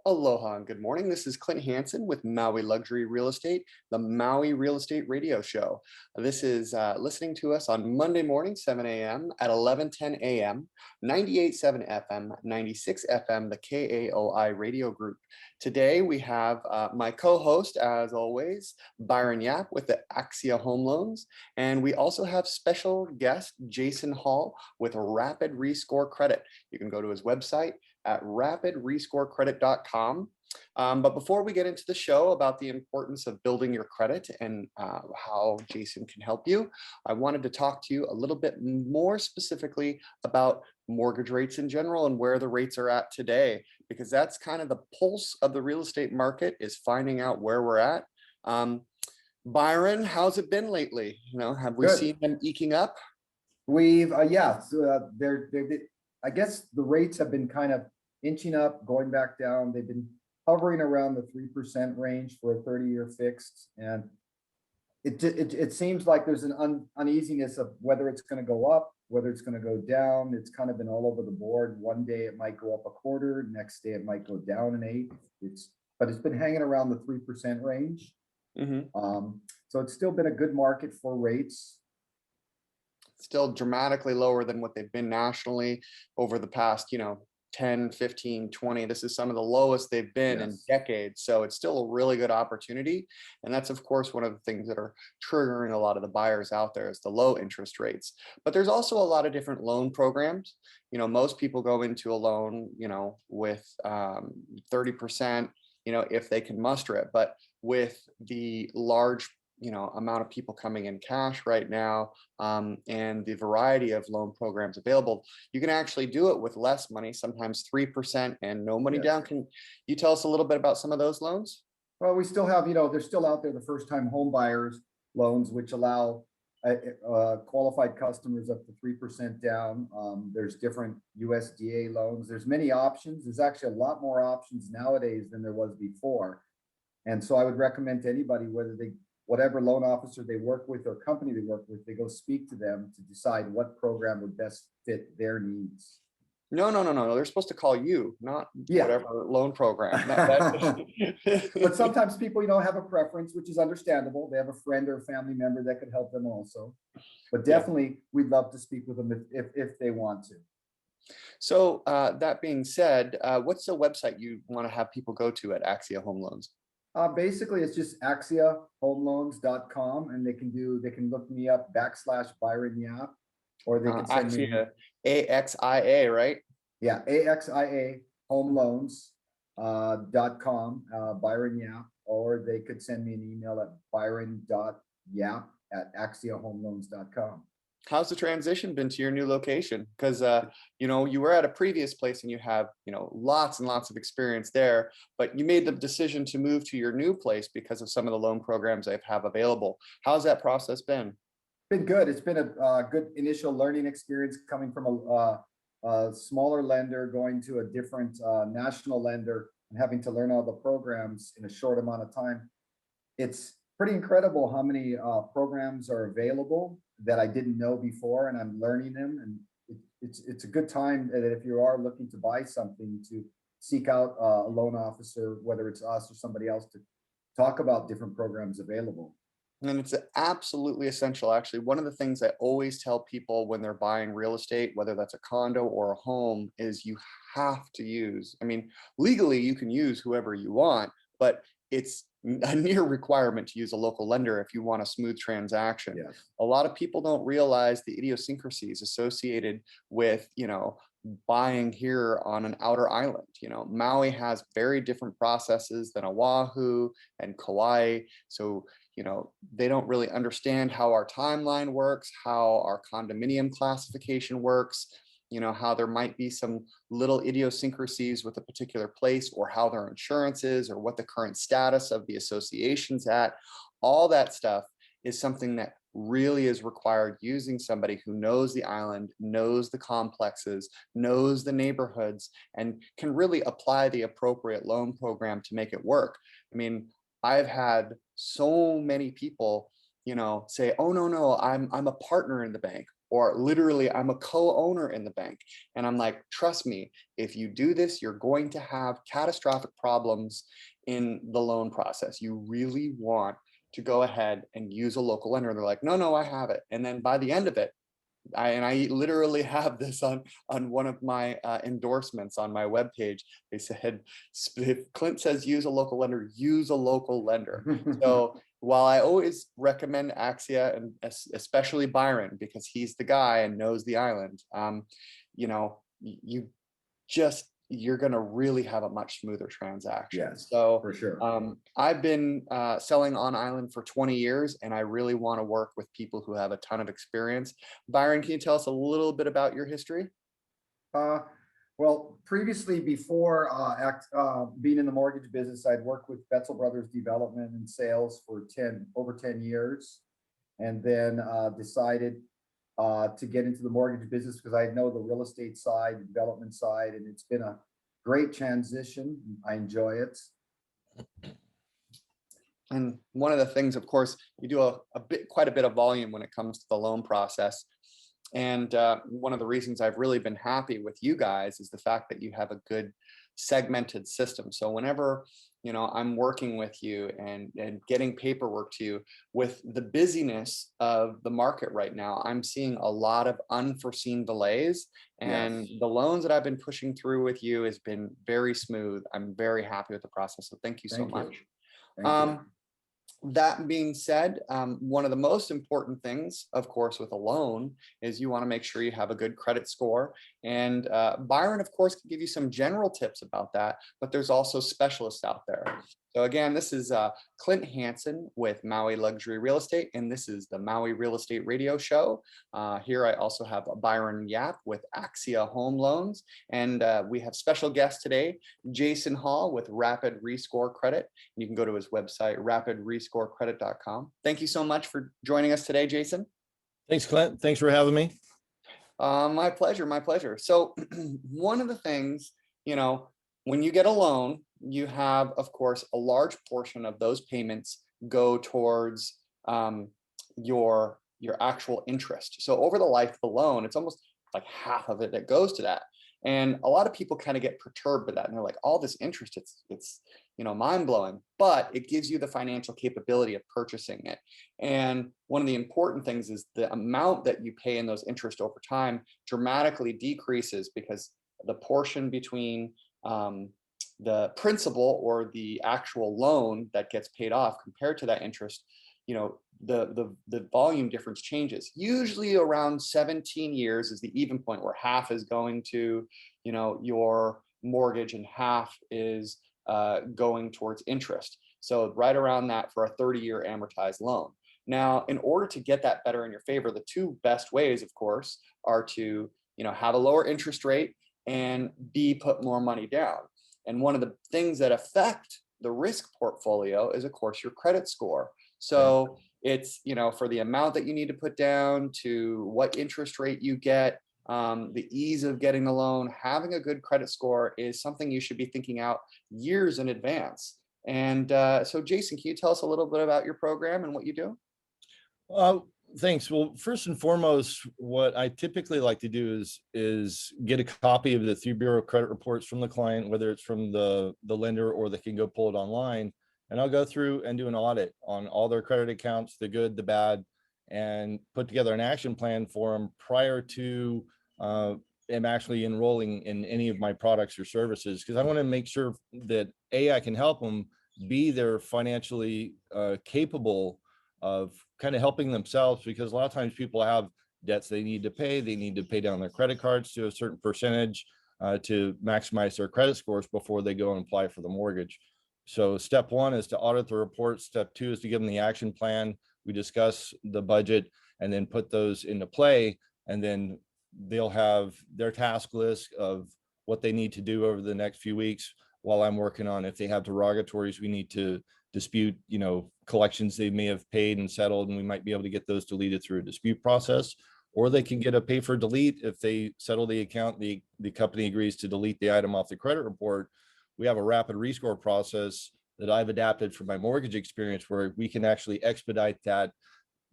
Aloha and good morning. This is Clint Hansen with Maui Luxury Real Estate, the Maui Real Estate Radio Show. This is listening to us on Monday morning, 7 a.m. at 11:10 a.m., 98.7 FM, 96 FM, the KAOI radio group. Today we have my co-host, as always, Byron Yap with the Axia Home Loans. And we also have special guest Jason Hall with Rapid Rescore Credit. You can go to his website at rapidrescorecredit.com. But before we get into the show about the importance of building your credit and how Jason can help you, I wanted to talk to you a little bit more specifically about mortgage rates in general and where the rates are at today, because that's kind of the pulse of the real estate market, is finding out where we're at. Byron, how's it been lately? Have we Good. seen them eking up? We've yeah, so I guess the rates have been kind of inching up, going back down. They've been hovering around the 3% range for a 30-year fixed, and it seems like there's an uneasiness of whether it's going to go up, whether it's going to go down. It's kind of been all over the board. One day it might go up a quarter, next day it might go down an eighth. But it's been hanging around the 3% range. So it's still been a good market for rates. Still dramatically lower than what they've been nationally over the past 10, 15, 20. This is some of the lowest they've been in decades. So it's still a really good opportunity. And that's, of course, one of the things that are triggering a lot of the buyers out there is the low interest rates. But there's also a lot of different loan programs. Most people go into a loan, with 30%, if they can muster it. But with the large amount of people coming in cash right now, and the variety of loan programs available, you can actually do it with less money, sometimes 3% and no money down. Can you tell us a little bit about some of those loans? Well, we still have, they're still out there, the first-time home buyers loans, which allow qualified customers up to 3% down. There's different USDA loans. There's many options. There's actually a lot more options nowadays than there was before. And so I would recommend to anybody, whatever loan officer they work with or company they work with, they go speak to them to decide what program would best fit their needs. No. They're supposed to call you, not whatever loan program. But sometimes people, have a preference, which is understandable. They have a friend or a family member that could help them also. But definitely, we'd love to speak with them if they want to. So that being said, what's the website you want to have people go to at Axia Home Loans? Basically, it's just axiahomeloans.com, and they can look me up /Byron Yap, or they can send me AXIA, right? Yeah, AXIA homeloans.com, Byron Yap, or they could send me an email at byron.yap@axiahomeloans.com. How's the transition been to your new location? Because you were at a previous place and you have lots and lots of experience there, but you made the decision to move to your new place because of some of the loan programs they have available. How's that process been? Been good. It's been a good initial learning experience coming from a smaller lender going to a different national lender and having to learn all the programs in a short amount of time. It's pretty incredible how many programs are available that I didn't know before, and I'm learning them. And it's a good time that if you are looking to buy something, to seek out a loan officer, whether it's us or somebody else, to talk about different programs available. And it's absolutely essential. Actually, one of the things I always tell people when they're buying real estate, whether that's a condo or a home, is you have to use, legally you can use whoever you want, but it's a near requirement to use a local lender if you want a smooth transaction. A lot of people don't realize the idiosyncrasies associated with, buying here on an outer island. Maui has very different processes than Oahu and Kauai. So, they don't really understand how our timeline works, how our condominium classification works, how there might be some little idiosyncrasies with a particular place, or how their insurance is, or what the current status of the association's at. All that stuff is something that really is required using somebody who knows the island, knows the complexes, knows the neighborhoods, and can really apply the appropriate loan program to make it work. I've had so many people, say, "Oh, no, I'm a partner in the bank." or literally I'm a co-owner in the bank. And I'm like, trust me, if you do this, you're going to have catastrophic problems in the loan process. You really want to go ahead and use a local lender. And they're like, no, no, I have it. And then by the end of it, I literally have this on one of my endorsements on my webpage. They said, if Clint says use a local lender, use a local lender. So while I always recommend Axia, and especially Byron, because he's the guy and knows the island, you know, you just, you're going to really have a much smoother transaction. Yes, So for sure. I've been selling on island for 20 years, and I really want to work with people who have a ton of experience. Byron, can you tell us a little bit about your history? Uh, well, previously, before being in the mortgage business, I'd worked with Betzel Brothers Development and Sales for over 10 years, and then decided to get into the mortgage business because I know the real estate side, the development side, and it's been a great transition. I enjoy it. And one of the things, of course, you do quite a bit of volume when it comes to the loan process. And one of the reasons I've really been happy with you guys is the fact that you have a good segmented system. So whenever, you know, I'm working with you and getting paperwork to you, with the busyness of the market right now, I'm seeing a lot of unforeseen delays, and Yes. the loans that I've been pushing through with you has been very smooth. I'm very happy with the process. So thank you so Thank you. much. Thank you. Um, that being said, one of the most important things, of course, with a loan is you want to make sure you have a good credit score. And Byron, of course, can give you some general tips about that, but there's also specialists out there. So again, this is Clint Hansen with Maui Luxury Real Estate, and this is the Maui Real Estate Radio Show. Here I also have Byron Yap with Axia Home Loans, and we have special guest today, Jason Hall with Rapid Rescore Credit. You can go to his website, rapidrescorecredit.com. Thank you so much for joining us today, Jason. Thanks, Clint. Thanks for having me. My pleasure, my pleasure. So one of the things, you know, when you get a loan, you have, of course, a large portion of those payments go towards your actual interest. So over the life of the loan, it's almost like half of it that goes to that. And a lot of people kind of get perturbed by that, and they're like, all this interest, it's you know, mind blowing, but it gives you the financial capability of purchasing it. And one of the important things is the amount that you pay in those interest over time dramatically decreases, because the portion between the principal or the actual loan that gets paid off compared to that interest, you know, the volume difference changes. Usually around 17 years is the even point, where half is going to, you know, your mortgage and half is going towards interest. So right around that for a 30-year amortized loan. Now, in order to get that better in your favor, the two best ways, of course, are to, you know, have a lower interest rate, and B, put more money down. And one of the things that affect the risk portfolio is, of course, your credit score. So it's, you know, for the amount that you need to put down to what interest rate you get, the ease of getting a loan, having a good credit score is something you should be thinking out years in advance. And so, Jason, can you tell us a little bit about your program and what you do? Thanks. Well, first and foremost, what I typically like to do is get a copy of the 3 bureau credit reports from the client, whether it's from the lender or they can go pull it online. And I'll go through and do an audit on all their credit accounts, the good, the bad, and put together an action plan for them prior to them actually enrolling in any of my products or services. Because I want to make sure that I can help them, B, they're financially capable of kind of helping themselves, because a lot of times people have debts they need to pay down their credit cards to a certain percentage to maximize their credit scores before they go and apply for the mortgage. So step one is to audit the report. Step two is to give them the action plan. We discuss the budget and then put those into play, and then they'll have their task list of what they need to do over the next few weeks, while I'm working on, if they have derogatories, we need to dispute, you know, collections they may have paid and settled, and we might be able to get those deleted through a dispute process. Or they can get a pay for delete. If they settle the account, the company agrees to delete the item off the credit report. We have a rapid rescore process that I've adapted from my mortgage experience, where we can actually expedite that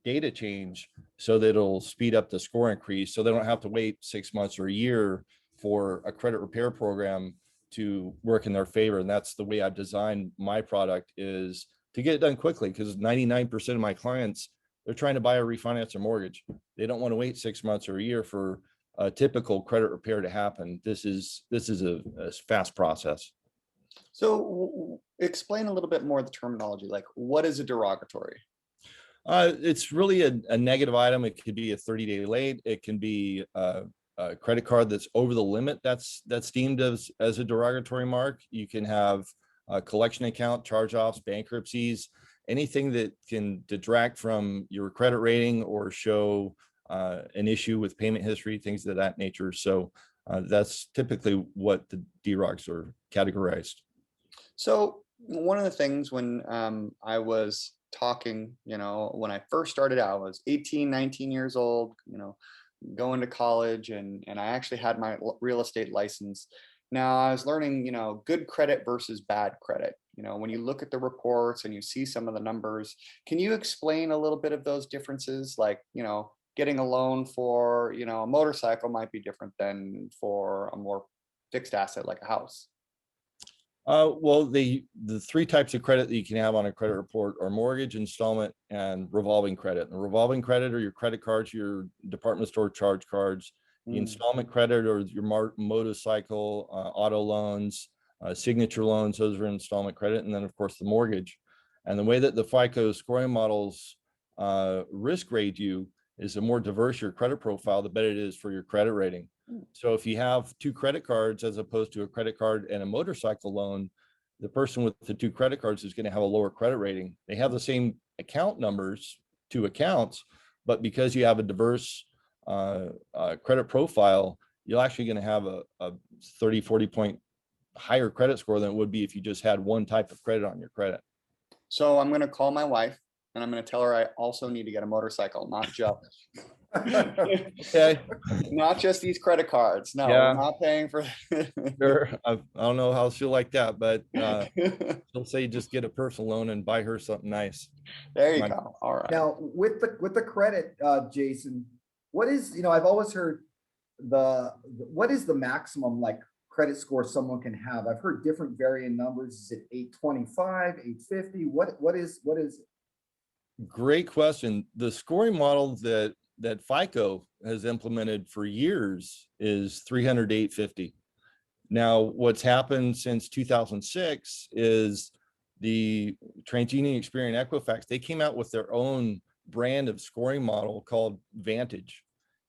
data change so that it'll speed up the score increase, so they don't have to wait 6 months or a year for a credit repair program to work in their favor. And that's the way I've designed my product, is to get it done quickly, because 99% of my clients, they're trying to buy or refinance their mortgage. They don't want to wait 6 months or a year for a typical credit repair to happen. This is a fast process. So explain a little bit more of the terminology, like what is a derogatory? It's really a negative item. It could be a 30-day late. It can be a credit card that's over the limit. That's deemed as a derogatory mark. You can have a collection account charge-offs, bankruptcies, anything that can detract from your credit rating or show an issue with payment history, things of that nature. So that's typically what the DROGs are categorized. So one of the things when I was talking, when I first started out, I was 18, 19 years old, going to college, and I actually had my real estate license. Now I was learning, good credit versus bad credit. When you look at the reports and you see some of the numbers, can you explain a little bit of those differences? Like, getting a loan for, a motorcycle might be different than for a more fixed asset like a house. Well, the three types of credit that you can have on a credit report are mortgage, installment, and revolving credit. And the revolving credit are your credit cards, your department store charge cards. The installment credit or your motorcycle, auto loans, signature loans, those are installment credit. And then of course the mortgage. And the way that the FICO scoring models risk grade you is the more diverse your credit profile, the better it is for your credit rating. So if you have two credit cards as opposed to a credit card and a motorcycle loan, the person with the two credit cards is going to have a lower credit rating. They have the same account numbers, two accounts, but because you have a diverse credit profile, you're actually going to have a 30, 40 point higher credit score than it would be if you just had one type of credit on your credit. So I'm going to call my wife and I'm going to tell her I also need to get a motorcycle, not just Okay. not just these credit cards. No, Yeah. we're not paying for Sure. I don't know how she'll like that, but she'll say just get a personal loan and buy her something nice. There you go. All right. Now, with the credit, Jason, what is, I've always heard what is the maximum like credit score someone can have? I've heard different varying numbers. Is it 825, 850? What is it? Great question. The scoring model that FICO has implemented for years is 300 to 850. Now, what's happened since 2006 is the TransUnion, Experian, Equifax, they came out with their own brand of scoring model called Vantage.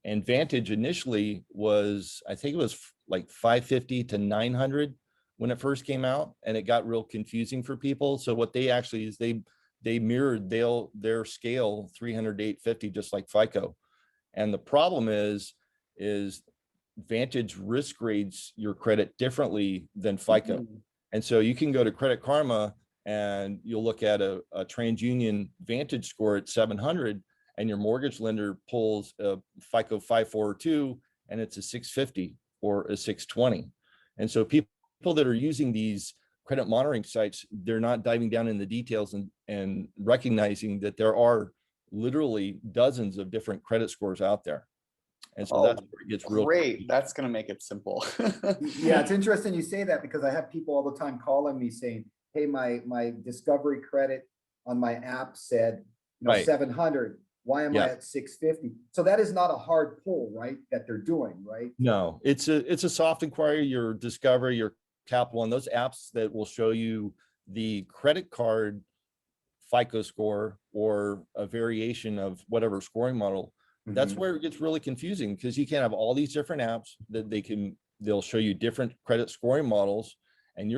And Vantage initially was, I think it was like 550 to 900 when it first came out, and it got real confusing for people. So what they actually is they mirrored their scale 300 to 850, just like FICO. And the problem is Vantage risk grades your credit differently than FICO. And so you can go to Credit Karma and you'll look at a TransUnion Vantage score at 700, and your mortgage lender pulls a FICO 542 and it's a 650 or a 620. And so people that are using these credit monitoring sites, they're not diving down in the details and recognizing that there are literally dozens of different credit scores out there. And so that's where it gets real great. That's going to make it simple. Yeah, it's interesting you say that, because I have people all the time calling me saying, hey, my discovery credit on my app said 700. Why am I at 650? So that is not a hard pull, right? That they're doing, right? No, it's a soft inquiry, your discovery, your Capital One, those apps that will show you the credit card FICO score or a variation of whatever scoring model. That's where it gets really confusing, because you can have all these different apps that they'll show you different credit scoring models, and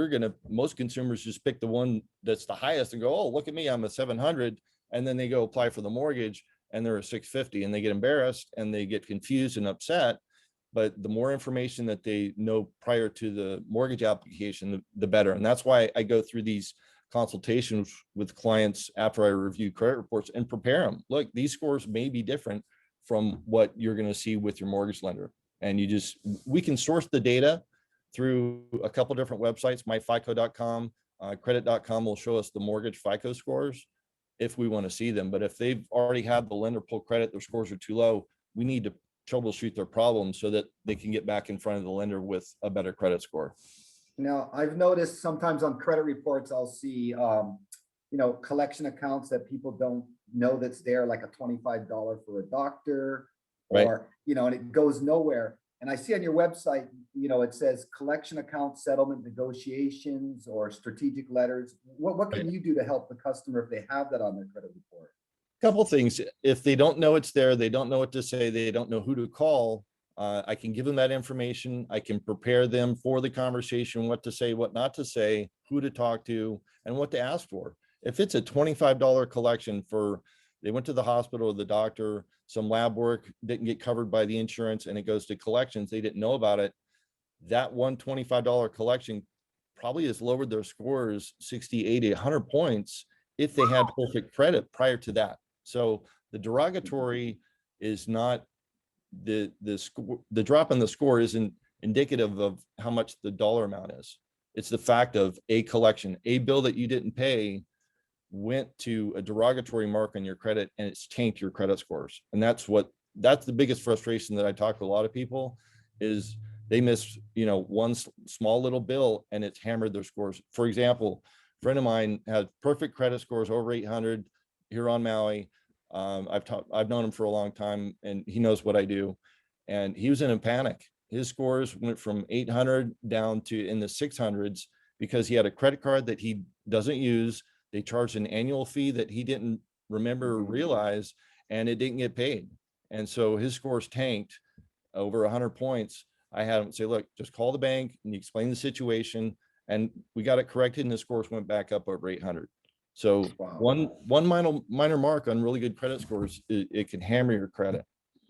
most consumers just pick the one that's the highest and go, oh, look at me, I'm a 700. And then they go apply for the mortgage and they're a 650, and they get embarrassed and they get confused and upset. But the more information that they know prior to the mortgage application, the better. And that's why I go through these consultations with clients after I review credit reports and prepare them. Look, these scores may be different from what you're going to see with your mortgage lender. And we can source the data through a couple different websites. Myfico.com, credit.com will show us the mortgage FICO scores. if we want to see them. But if they've already had the lender pull credit, their scores are too low, we need to troubleshoot their problem so that they can get back in front of the lender with a better credit score. Now, I've noticed sometimes on credit reports, I'll see, collection accounts that people don't know that's there, like a $25 for a doctor, Right. or, and it goes nowhere. And I see on your website, it says collection account settlement negotiations or strategic letters. What can you do to help the customer if they have that on their credit report? Couple things. If they don't know it's there, they don't know what to say, they don't know who to call, I can give them that information. I can prepare them for the conversation, what to say, what not to say, who to talk to, and what to ask for. If it's a $25 collection for, they went to the hospital or the doctor, some lab work didn't get covered by the insurance and it goes to collections, they didn't know about it, that one $25 collection probably has lowered their scores 60, 80, 100 points if they had perfect credit prior to that. So the derogatory is not the score, the drop in the score isn't indicative of how much the dollar amount is. It's the fact of a collection, a bill that you didn't pay went to a derogatory mark on your credit and it's tanked your credit scores. And that's the biggest frustration that I talk to a lot of people is they miss, one small little bill and it's hammered their scores. For example, a friend of mine had perfect credit scores over 800 here on Maui. I've known him for a long time and he knows what I do. And he was in a panic. His scores went from 800 down to in the 600s because he had a credit card that he doesn't use. They charged an annual fee that he didn't remember or realize, and it didn't get paid. And so his scores tanked over 100 points. I had him say, look, just call the bank and you explain the situation. And we got it corrected and the scores went back up over 800. So Wow. one minor mark on really good credit scores, it can hammer your credit.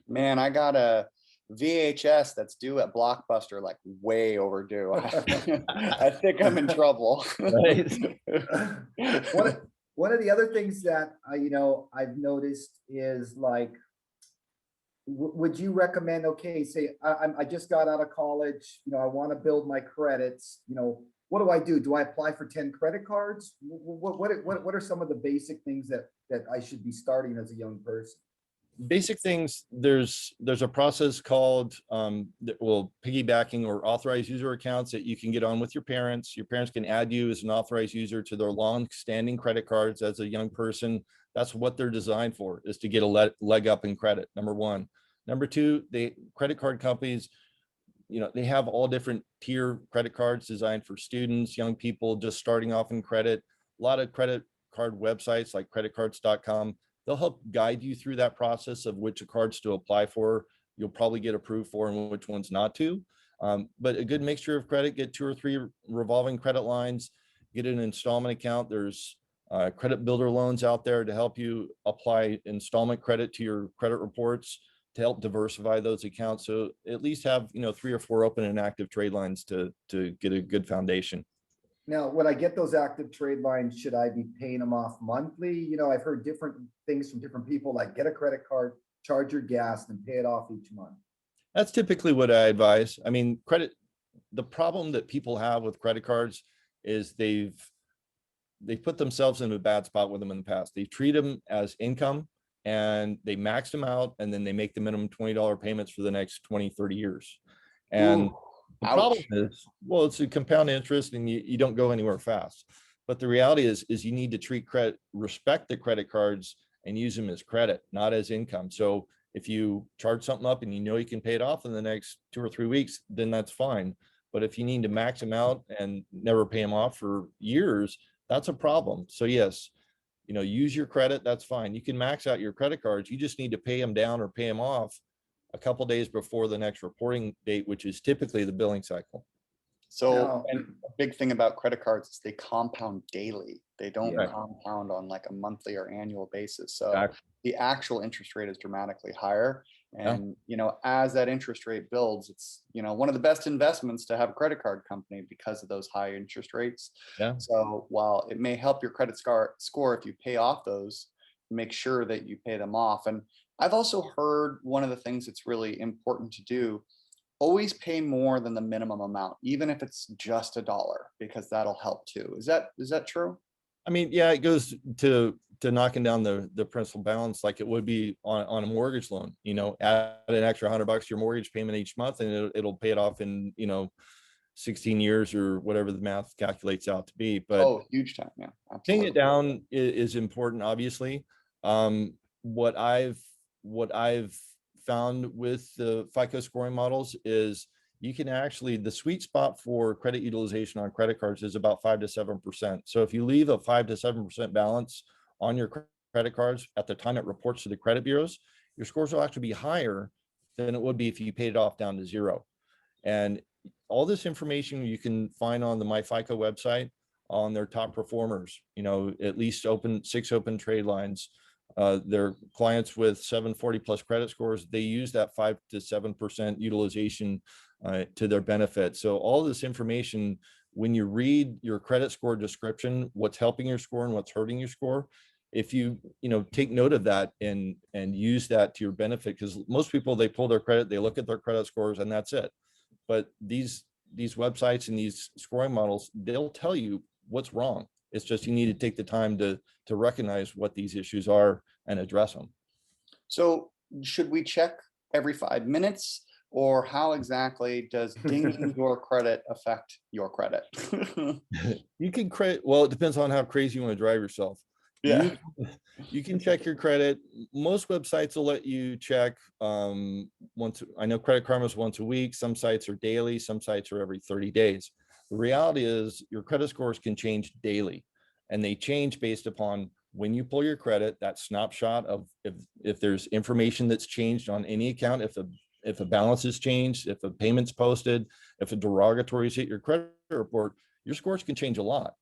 Man, I got a VHS that's due at Blockbuster, like way overdue. I think I'm in trouble. Right. One of the other things that I've noticed is like, would you recommend, okay, say I just got out of college, I want to build my credits, what do I do? Do I apply for 10 credit cards? What are some of the basic things that I should be starting as a young person? Basic things, there's a process called piggybacking or authorized user accounts that you can get on with your parents. Your parents can add you as an authorized user to their long-standing credit cards as a young person. That's what they're designed for, is to get a leg up in credit, number one. Number two, credit card companies, they have all different tier credit cards designed for students, young people just starting off in credit. A lot of credit card websites like creditcards.com, they'll help guide you through that process of which cards to apply for. You'll probably get approved for and which ones not to. But a good mixture of credit, get 2 or 3 revolving credit lines, get an installment account. There's credit builder loans out there to help you apply installment credit to your credit reports to help diversify those accounts. So at least have, 3 or 4 open and active trade lines to get a good foundation. Now, when I get those active trade lines, should I be paying them off monthly? I've heard different things from different people, like get a credit card, charge your gas, and pay it off each month. That's typically what I advise. I mean, the problem that people have with credit cards is they've put themselves in a bad spot with them in the past. They treat them as income and they max them out and then they make the minimum $20 payments for the next 20, 30 years. And Ooh. the Ouch. problem is, well, it's a compound interest and you don't go anywhere fast. But the reality is you need to respect the credit cards and use them as credit, not as income. So if you charge something up and you can pay it off in the next 2 or 3 weeks, then that's fine. But if you need to max them out and never pay them off for years, that's a problem. So yes, use your credit, that's fine. You can max out your credit cards. You just need to pay them down or pay them off a couple days before the next reporting date, which is typically the billing cycle. So, and a big thing about credit cards is they compound daily. They don't Yeah. compound on like a monthly or annual basis. So Exactly. the actual interest rate is dramatically higher. Yeah. And, as that interest rate builds, it's, one of the best investments to have a credit card company because of those high interest rates. Yeah. So while it may help your credit score if you pay off those, make sure that you pay them off. And I've also heard one of the things that's really important to do, always pay more than the minimum amount, even if it's just $1, because that'll help too. Is that true? I mean, yeah, it goes to knocking down the principal balance like it would be on a mortgage loan. You know, add an extra $100 to your mortgage payment each month, and it'll pay it off in 16 years or whatever the math calculates out to be. But Oh, huge time. Yeah, paying it absolutely. down is important, obviously. Um, what I've found with the FICO scoring models is you can actually, the sweet spot for credit utilization on credit cards is about 5 to 7%. So if you leave a 5 to 7% balance on your credit cards at the time it reports to the credit bureaus, your scores will actually be higher than it would be if you paid it off down to zero. And all this information you can find on the MyFICO website on their top performers, at least six open trade lines. Their clients with 740 plus credit scores, they use that 5 to 7% utilization to their benefit. So all this information, when you read your credit score description, what's helping your score and what's hurting your score, if you take note of that and use that to your benefit, because most people, they pull their credit, they look at their credit scores, and that's it. But these websites and these scoring models, they'll tell you what's wrong. It's just you need to take the time to recognize what these issues are and address them. So should we check every 5 minutes, or how exactly does dinging your credit affect your credit? You can well, it depends on how crazy you want to drive yourself. Yeah. You can check your credit. Most websites will let you check once. I know Credit Karma is once a week. Some sites are daily. Some sites are every 30 days. The reality is your credit scores can change daily, and they change based upon when you pull your credit, that snapshot of if there's information that's changed on any account, if a balance is changed, if a payment's posted, if a derogatory is hit your credit report, your scores can change a lot.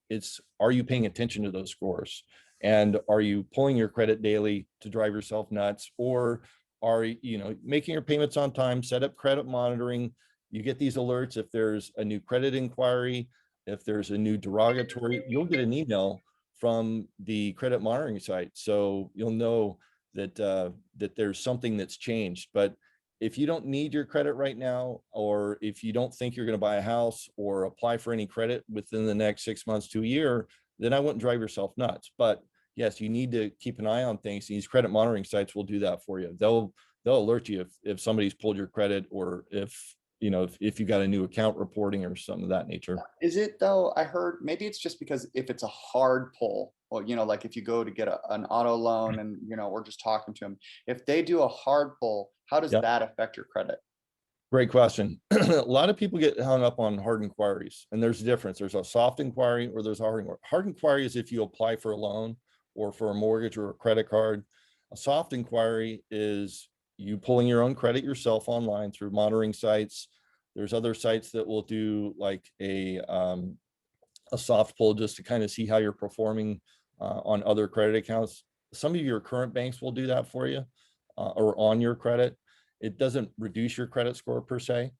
Are you paying attention to those scores? And are you pulling your credit daily to drive yourself nuts? Or are you making your payments on time? Set up credit monitoring. You get these alerts if there's a new credit inquiry, if there's a new derogatory, you'll get an email from the credit monitoring site. So you'll know that that there's something that's changed. But if you don't need your credit right now, or if you don't think you're going to buy a house or apply for any credit within the next 6 months to a year, then I wouldn't drive yourself nuts. But yes, you need to keep an eye on things. These credit monitoring sites will do that for you. They'll alert you if somebody's pulled your credit, or if you got a new account reporting or something of that nature. Is it though? I heard maybe it's just because if it's a hard pull, or like if you go to get an auto loan and we're just talking to them, if they do a hard pull, how does Yeah. that affect your credit? Great question. A lot of people get hung up on hard inquiries, and there's a difference. There's a soft inquiry or there's a hard inquiry. Hard inquiry is if you apply for a loan or for a mortgage or a credit card. A soft inquiry is you pulling your own credit yourself online through monitoring sites. There's other sites that will do like a soft pull just to kind of see how you're performing on other credit accounts. Some of your current banks will do that for you or on your credit. It doesn't reduce your credit score per se.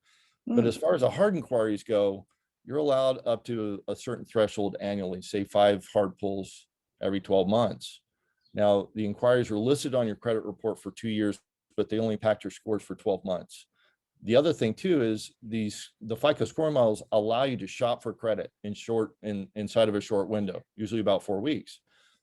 But as far as the hard inquiries go, you're allowed up to a certain threshold annually, say 5 hard pulls every 12 months. Now, the inquiries are listed on your credit report for 2 years, but they only impact your scores for 12 months. The other thing too is the FICO scoring models allow you to shop for credit inside of a short window, usually about 4 weeks.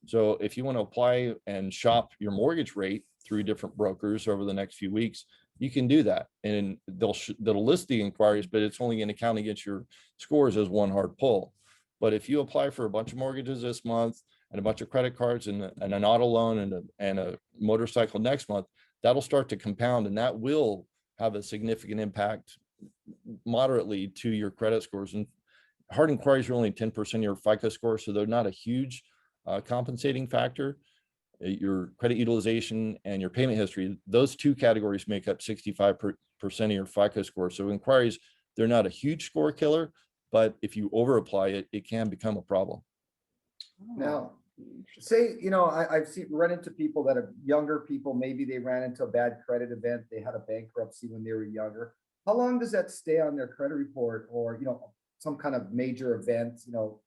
So if you want to apply and shop your mortgage rate through different brokers over the next few weeks, you can do that, and they'll list the inquiries, but it's only going to count against your scores as one hard pull. But if you apply for a bunch of mortgages this month and a bunch of credit cards and an auto loan and a motorcycle next month, that'll start to compound, and that will have a significant impact moderately to your credit scores. And hard inquiries are only 10% of your FICO score, so they're not a huge compensating factor. Your credit utilization and your payment history, those two categories make up 65% of your FICO score. So inquiries, they're not a huge score killer, but if you over apply it, it can become a problem. Now, say, I've run into people that are younger people, maybe they ran into a bad credit event, they had a bankruptcy when they were younger. How long does that stay on their credit report, or, some kind of major event,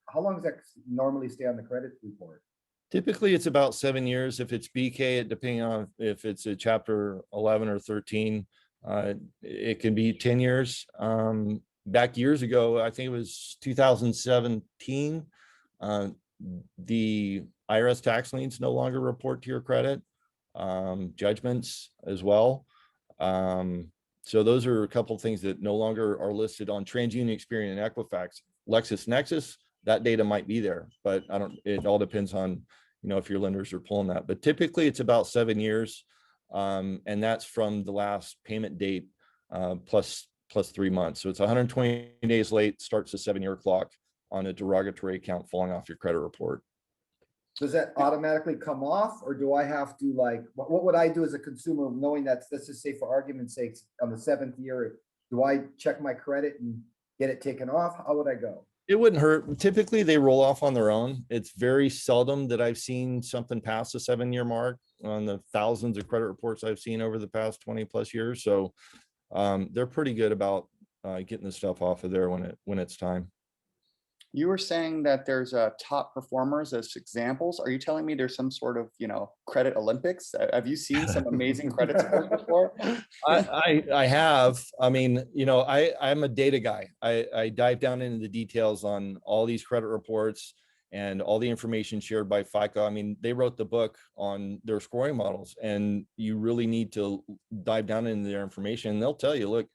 how long does that normally stay on the credit report? Typically, it's about 7 years. If it's BK, depending on if it's a chapter 11 or 13, it can be 10 years. Back years ago, I think it was 2017, the IRS tax liens no longer report to your credit, judgments as well. So those are a couple of things that no longer are listed on TransUnion, Experian, and Equifax. LexisNexis, that data might be there, but it all depends on, if your lenders are pulling that. But typically it's about 7 years. And that's from the last payment date, plus 3 months. So it's 120 days late, starts a 7-year clock on a derogatory account falling off your credit report. Does that automatically come off, or do I have to, like, what would I do as a consumer knowing that, let's just say for argument's sake, on the 7th year, do I check my credit and get it taken off? How would I go? It wouldn't hurt. Typically they roll off on their own. It's very seldom that I've seen something past the 7-year mark on the thousands of credit reports I've seen over the past 20+ years. So they're pretty good about getting the stuff off of there when it's time. You were saying that there's top performers as examples. Are you telling me there's some sort of, credit Olympics? Have you seen some amazing credit scores before? I have. I mean, I'm a data guy. I dive down into the details on all these credit reports and all the information shared by FICO. I mean, they wrote the book on their scoring models, and you really need to dive down into their information. And they'll tell you, look,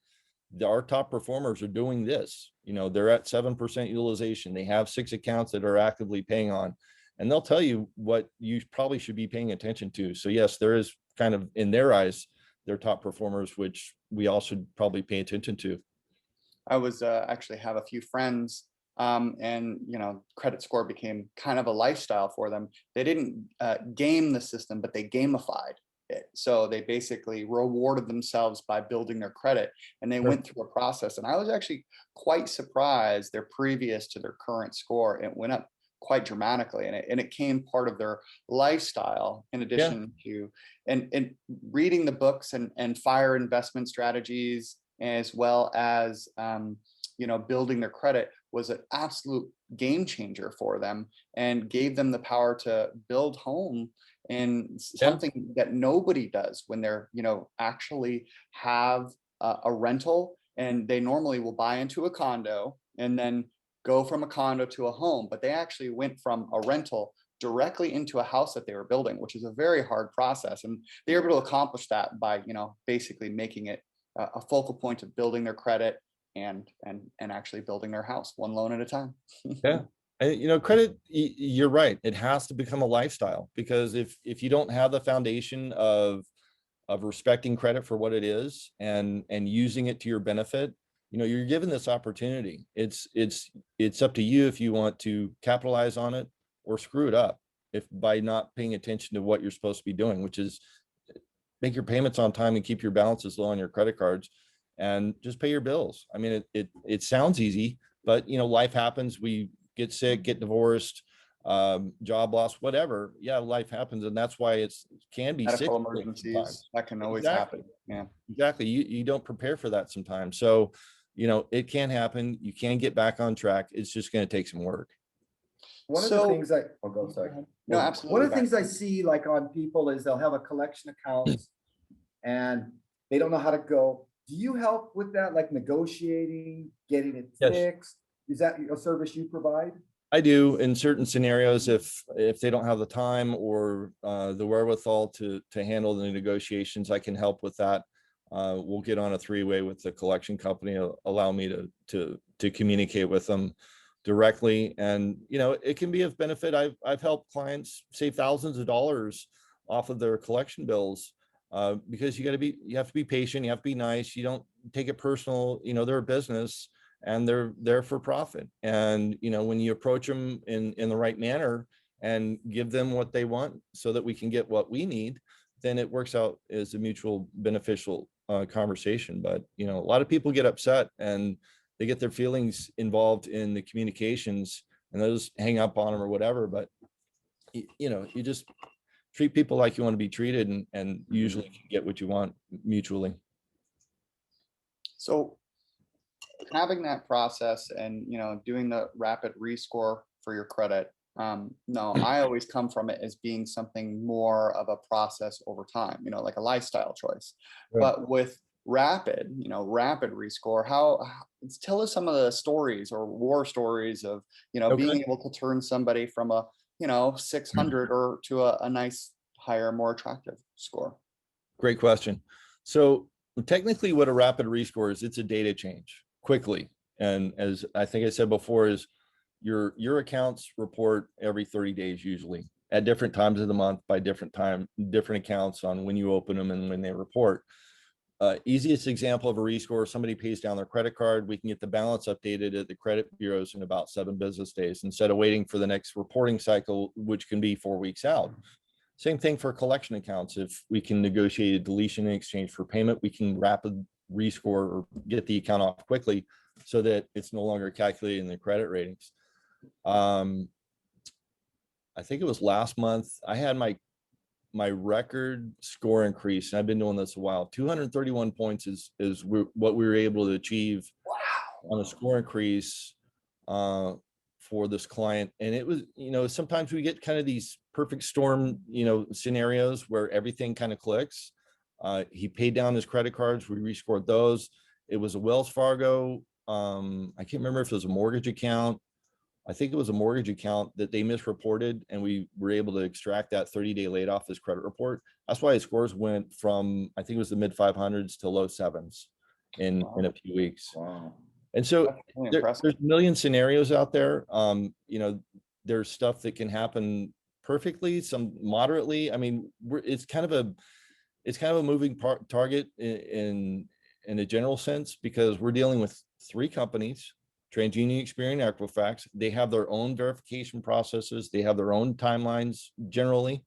our top performers are doing this. They're at 7% utilization. They have 6 accounts that are actively paying on, and they'll tell you what you probably should be paying attention to. So yes, there is kind of, in their eyes, their top performers, which we all should probably pay attention to. I was actually have a few friends, and credit score became kind of a lifestyle for them. They didn't game the system, but they gamified it. So they basically rewarded themselves by building their credit, and they went through a process. And I was actually quite surprised their previous to their current score, it went up quite dramatically, and it came part of their lifestyle in addition to and reading the books and fire investment strategies, as well as building their credit was an absolute game changer for them, and gave them the power to build home, and something that nobody does when they're actually have a rental, and they normally will buy into a condo and then go from a condo to a home, but they actually went from a rental directly into a house that they were building, which is a very hard process, and they were able to accomplish that by basically making it a focal point of building their credit and actually building their house one loan at a time. Yeah. Credit, you're right. It has to become a lifestyle, because if you don't have the foundation of respecting credit for what it is and using it to your benefit, you're given this opportunity. It's up to you if you want to capitalize on it or screw it up by not paying attention to what you're supposed to be doing, which is make your payments on time and keep your balances low on your credit cards and just pay your bills. I mean, it sounds easy, but life happens. We get sick, get divorced, job loss, whatever. Yeah, life happens, and that's why it can be Medical cyclical emergencies sometimes. that can always Exactly. happen. Yeah, Exactly. You don't prepare for that sometimes. So, it can happen. You can get back on track. It's just going to take some work. One of the so things I'll go, sorry. no, One absolutely, of the things I see, like, on people is they'll have a collection accounts and they don't know how to go. Do you help with that, like negotiating, getting it Yes. fixed? Is that a service you provide? I do in certain scenarios, if they don't have the time or the wherewithal to handle the negotiations, I can help with that. We'll get on a 3-way with the collection company, allow me to communicate with them directly, and it can be of benefit. I've helped clients save thousands of dollars off of their collection bills, because you have to be patient, you have to be nice, you don't take it personal. They're a business and they're there for profit, and when you approach them in the right manner and give them what they want so that we can get what we need, then it works out as a mutual beneficial conversation. But a lot of people get upset and they get their feelings involved in the communications, and those hang up on them or whatever. But you just treat people like you want to be treated, and usually can get what you want mutually. So having that process and doing the rapid rescore for your credit, no, I always come from it as being something more of a process over time, like a lifestyle choice. Right. But with rapid, rapid rescore, tell us some of the stories or war stories of, Okay. being able to turn somebody from a, 600 or to a nice higher, more attractive score. Great question. So technically what a rapid rescore is, it's a data change quickly. And as I think I said before, is your accounts report every 30 days, usually at different times of the month by different accounts on when you open them and when they report. Easiest example of a rescore, somebody pays down their credit card, we can get the balance updated at the credit bureaus in about 7 business days instead of waiting for the next reporting cycle, which can be 4 weeks out. Same thing for collection accounts. If we can negotiate a deletion in exchange for payment, we can rapid rescore or get the account off quickly so that it's no longer calculated in the credit ratings. I think it was last month, I had my record score increase, and I've been doing this a while. 231 points is what we were able to achieve on a score increase for this client. And it was, sometimes we get kind of these perfect storm, scenarios where everything kind of clicks. He paid down his credit cards, we rescored those. It was a Wells Fargo, I can't remember if it was a mortgage account. I think it was a mortgage account that they misreported, and we were able to extract that 30-day late off his credit report. That's why his scores went from, I think it was the mid 500s to low 7s in a few weeks. Wow. And so That's really there's impressive. a million scenarios out there. There's stuff that can happen perfectly, some moderately. I mean, it's kind of a moving target in a general sense, because we're dealing with 3 companies, TransUnion, Experian, Equifax. They have their own verification processes. They have their own timelines generally.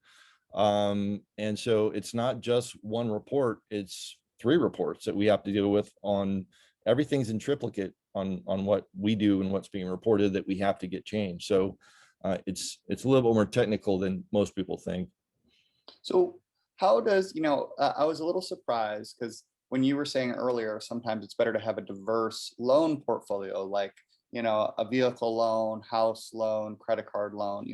And so it's not just one report, it's 3 reports that we have to deal with on everything's in triplicate on what we do and what's being reported that we have to get changed. So it's a little bit more technical than most people think. So how does, I was a little surprised because when you were saying earlier, sometimes it's better to have a diverse loan portfolio, like, a vehicle loan, house loan, credit card loan,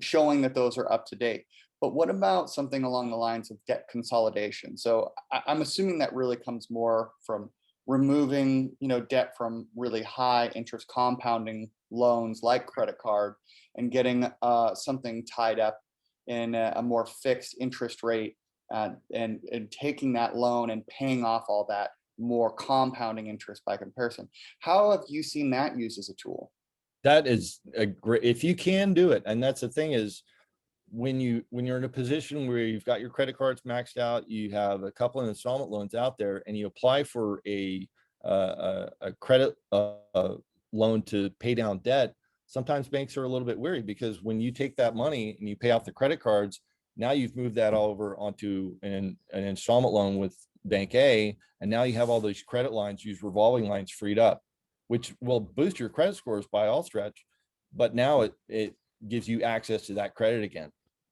showing that those are up to date. But what about something along the lines of debt consolidation? So I'm assuming that really comes more from removing, debt from really high interest compounding loans like credit card and getting something tied up in a more fixed interest rate, and taking that loan and paying off all that more compounding interest by comparison. How have you seen that used as a tool? That is a great, if you can do it. And that's the thing is, when you're in a position where you've got your credit cards maxed out, you have a couple of installment loans out there, and you apply for a credit loan to pay down debt, sometimes banks are a little bit weary, because when you take that money and you pay off the credit cards, now you've moved that over onto an installment loan with Bank A, and now you have all these credit lines, use revolving lines freed up, which will boost your credit scores by all stretch. But now it gives you access to that credit again.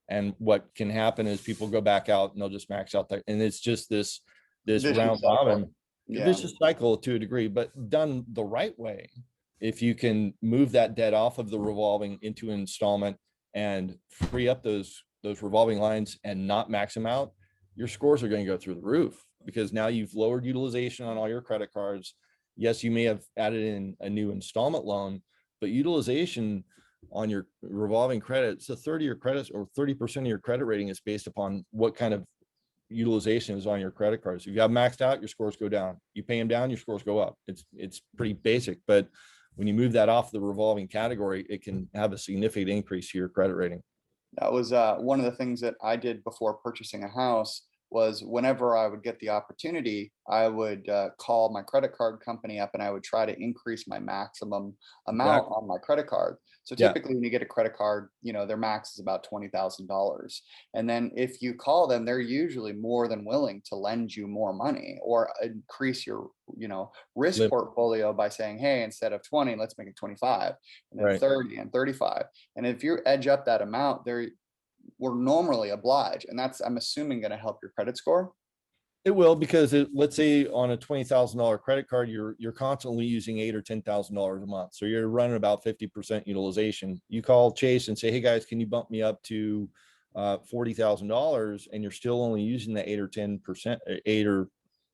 And what can happen is people go back out and they'll just max out that, and it's just this Vicious round cycle. robin, Yeah. vicious cycle to a degree, but done the right way. If you can move that debt off of the revolving into installment and free up those revolving lines and not max them out, your scores are going to go through the roof, because now you've lowered utilization on all your credit cards. Yes, you may have added in a new installment loan, but utilization on your revolving credit, so 30 your credits or 30% of your credit rating is based upon what kind of utilization is on your credit cards. If you have maxed out, your scores go down. You pay them down, your scores go up. It's pretty basic, but when you move that off the revolving category, it can have a significant increase to your credit rating. That was one of the things that I did before purchasing a house. Was whenever I would get the opportunity, I would call my credit card company up and I would try to increase my maximum amount Exactly. on my credit card. So Yeah. typically when you get a credit card, their max is about $20,000. And then if you call them, they're usually more than willing to lend you more money or increase your, risk portfolio by saying, hey, instead of 20, let's make it 25, and then Right. 30 and 35. And if you edge up that amount, we're normally obliged, and that's, I'm assuming, going to help your credit score. It will, because let's say on a $20,000 credit card, you're constantly using $8,000 or $10,000 a month. So you're running about 50% utilization. You call Chase and say, hey guys, can you bump me up to $40,000? And you're still only using the 8 or 10%, 8 or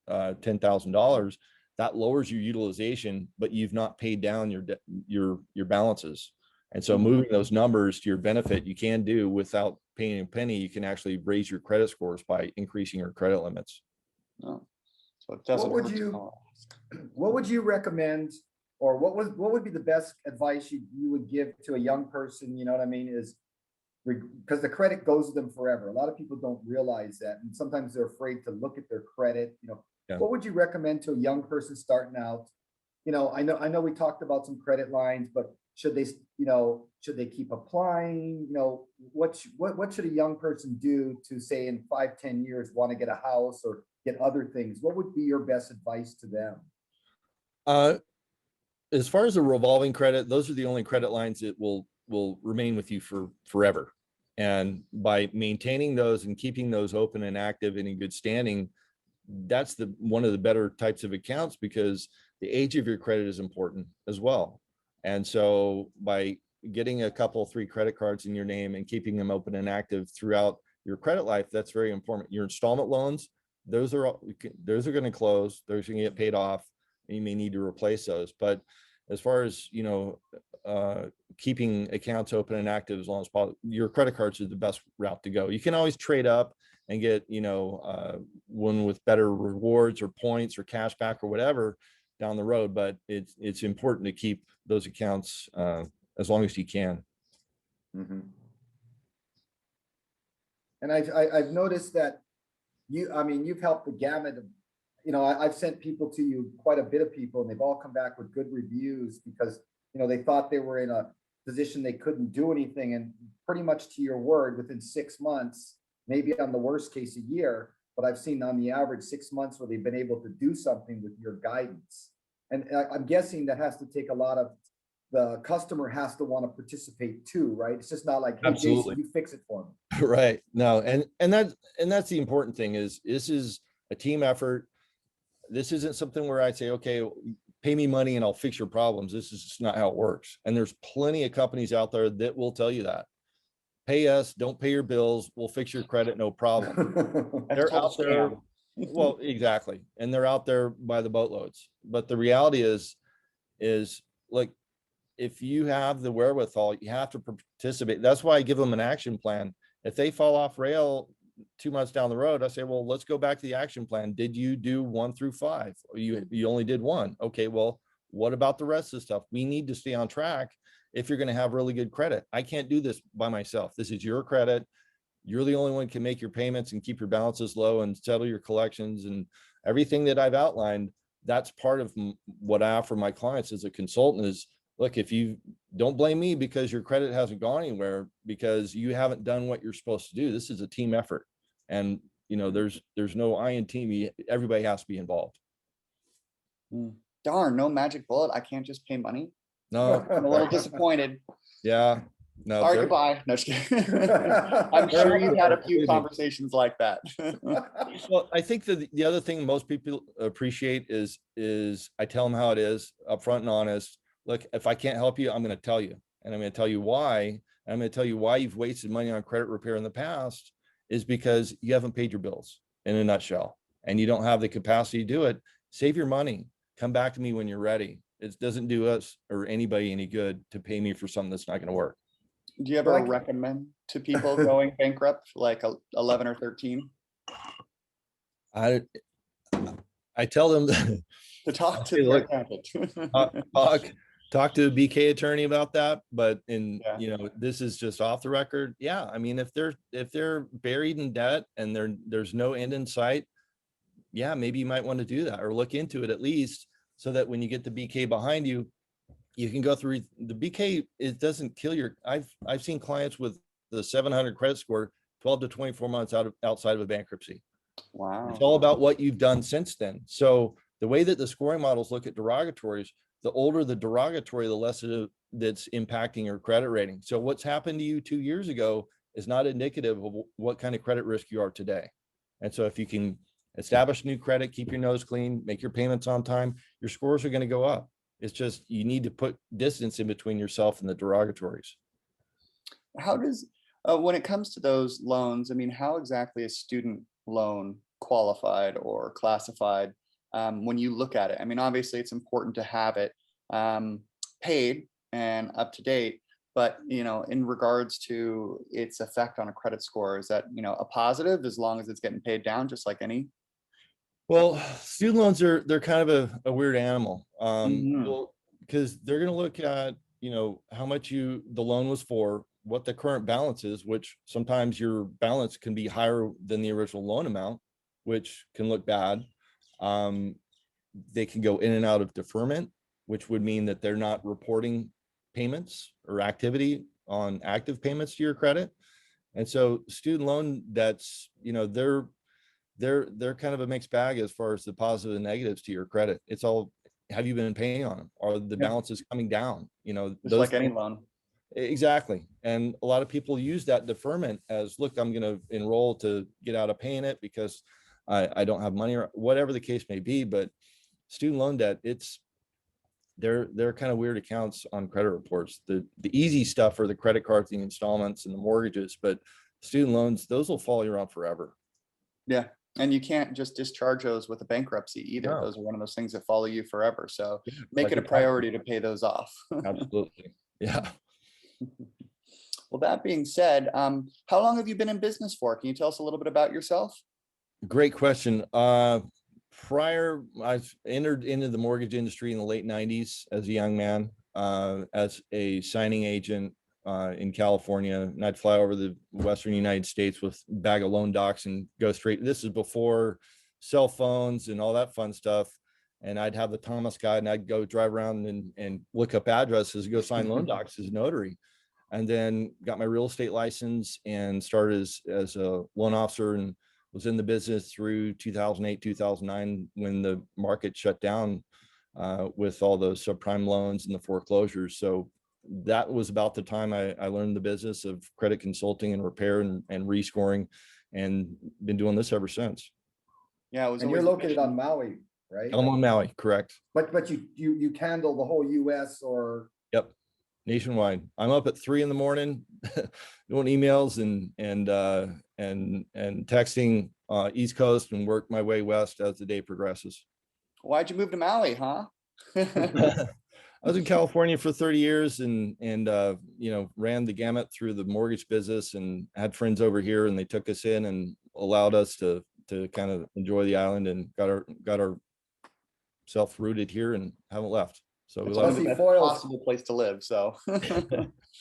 $10,000, that lowers your utilization, but you've not paid down your balances. And so moving those numbers to your benefit, you can do without paying a penny. You can actually raise your credit scores by increasing your credit limits. Oh, so it doesn't hurt to ask. What would you recommend, or what would be the best advice you would give to a young person? You know what I mean? Is because the credit goes with them forever. A lot of people don't realize that, and sometimes they're afraid to look at their credit. You know, Yeah. what would you recommend to a young person starting out? You know, I know we talked about some credit lines, but should they keep applying? You know, what should a young person do to, say, in 5-10 years want to get a house or get other things? What would be your best advice to them? As far as the revolving credit, those are the only credit lines that will remain with you for forever. And by maintaining those and keeping those open and active and in good standing, that's one of the better types of accounts, because the age of your credit is important as well. And so by getting a couple, 3 credit cards in your name and keeping them open and active throughout your credit life, that's very important. Your installment loans, those are going to close, those are going to get paid off, and you may need to replace those. But as far as, keeping accounts open and active as long as possible, your credit cards are the best route to go. You can always trade up and get, one with better rewards or points or cash back or whatever down the road, but it's important to keep those accounts as long as you can. Mm-hmm. And I've noticed that you've helped the gamut of, I've sent people to you, quite a bit of people, and they've all come back with good reviews because, they thought they were in a position they couldn't do anything. And pretty much to your word, within 6 months, maybe on the worst case a year, but I've seen on the average 6 months where they've been able to do something with your guidance. And I'm guessing that has to take a lot of, the customer has to want to participate too, right? It's just not like, hey, Absolutely. Jason, you fix it for me. Right. No, and that's the important thing, is this is a team effort. This isn't something where I say, okay, pay me money and I'll fix your problems. This is just not how it works. And there's plenty of companies out there that will tell you that. Pay us, don't pay your bills, we'll fix your credit, no problem. They're out there. Well, exactly. And they're out there by the boatloads. But the reality is like, if you have the wherewithal, you have to participate. That's why I give them an action plan. If they fall off rail 2 months down the road, I say, well, let's go back to the action plan. Did you do 1 through 5? Or you only did 1. Okay, well, what about the rest of the stuff? We need to stay on track if you're going to have really good credit. I can't do this by myself. This is your credit. You're the only one who can make your payments and keep your balances low and settle your collections and everything that I've outlined. That's part of what I offer my clients as a consultant is, look, if you don't blame me because your credit hasn't gone anywhere because you haven't done what you're supposed to do. This is a team effort. And, there's no I in team. Everybody has to be involved. Darn, no magic bullet. I can't just pay money. No, I'm a little disappointed. Yeah. No. Sorry, goodbye. No, just kidding. I'm sure you've had a few conversations like that. Well, I think that the other thing most people appreciate is I tell them how it is, upfront and honest. Look, if I can't help you, I'm going to tell you, and I'm going to tell you why. And I'm going to tell you why you've wasted money on credit repair in the past is because you haven't paid your bills, in a nutshell, and you don't have the capacity to do it. Save your money. Come back to me when you're ready. It doesn't do us or anybody any good to pay me for something that's not going to work. Do you ever recommend to people going bankrupt, like 11 or 13? I tell them to talk to their accountant. Talk to a BK attorney about that, but this is just off the record. Yeah, I mean, if they're buried in debt and there's no end in sight, yeah, maybe you might want to do that or look into it at least, so that when you get the BK behind you, you can go through the BK. It doesn't kill your. I've seen clients with the 700 credit score 12 to 24 months outside of a bankruptcy. Wow. It's all about what you've done since then. So the way that the scoring models look at derogatories, the older the derogatory, the less that's impacting your credit rating. So what's happened to you 2 years ago is not indicative of what kind of credit risk you are today. And so if you can establish new credit, keep your nose clean, make your payments on time, your scores are going to go up. It's just, you need to put distance in between yourself and the derogatories. How does, when it comes to those loans, I mean, how exactly a student loan qualified or classified, when you look at it. I mean, obviously it's important to have it paid and up to date, but in regards to its effect on a credit score, is that a positive as long as it's getting paid down, just like any? Well, student loans they're kind of a weird animal. Mhm. Well, because they're going to look at, how much the loan was for, what the current balance is, which sometimes your balance can be higher than the original loan amount, which can look bad. Um, they can go in and out of deferment, which would mean that they're not reporting payments or activity on active payments to your credit. And so student loan debts, they're kind of a mixed bag as far as the positive and negatives to your credit. It's all, have you been paying on them? Are the Yeah, balances coming down? just Those like any things. loan. Exactly. And a lot of people use that deferment as, look, I'm going to enroll to get out of paying it because I don't have money, or whatever the case may be. But student loan debt, they're kind of weird accounts on credit reports. The easy stuff are the credit cards, the installments, and the mortgages, but student loans, those will follow you around forever. Yeah. And you can't just discharge those with a bankruptcy either. No, Those are one of those things that follow you forever. So yeah, make like it a a tax. priority to pay those off. Absolutely. Yeah. Well, that being said, how long have you been in business for? Can you tell us a little bit about yourself? Great question. I've entered into the mortgage industry in the late 90s as a young man, as a signing agent in California. And I'd fly over the Western United States with a bag of loan docs and go straight. This is before cell phones and all that fun stuff. And I'd have the Thomas guide and I'd go drive around and look up addresses and go sign loan docs as a notary. And then got my real estate license and started as a loan officer, and was in the business through 2008, 2009, when the market shut down with all those subprime loans and the foreclosures. So that was about the time I learned the business of credit consulting and repair and rescoring, and been doing this ever since. Yeah, it was And you're always a located on mission. Maui, right? I'm on Maui, correct? But you handle the whole US or Yep, nationwide. I'm up at 3 a.m. doing emails and texting East Coast, and work my way west as the day progresses. Why'd you move to Maui, huh? I was in California for 30 years and ran the gamut through the mortgage business, and had friends over here, and they took us in and allowed us to kind of enjoy the island, and got our self rooted here and haven't left. So we It's love only it. the Plus he best foils possible place to live. So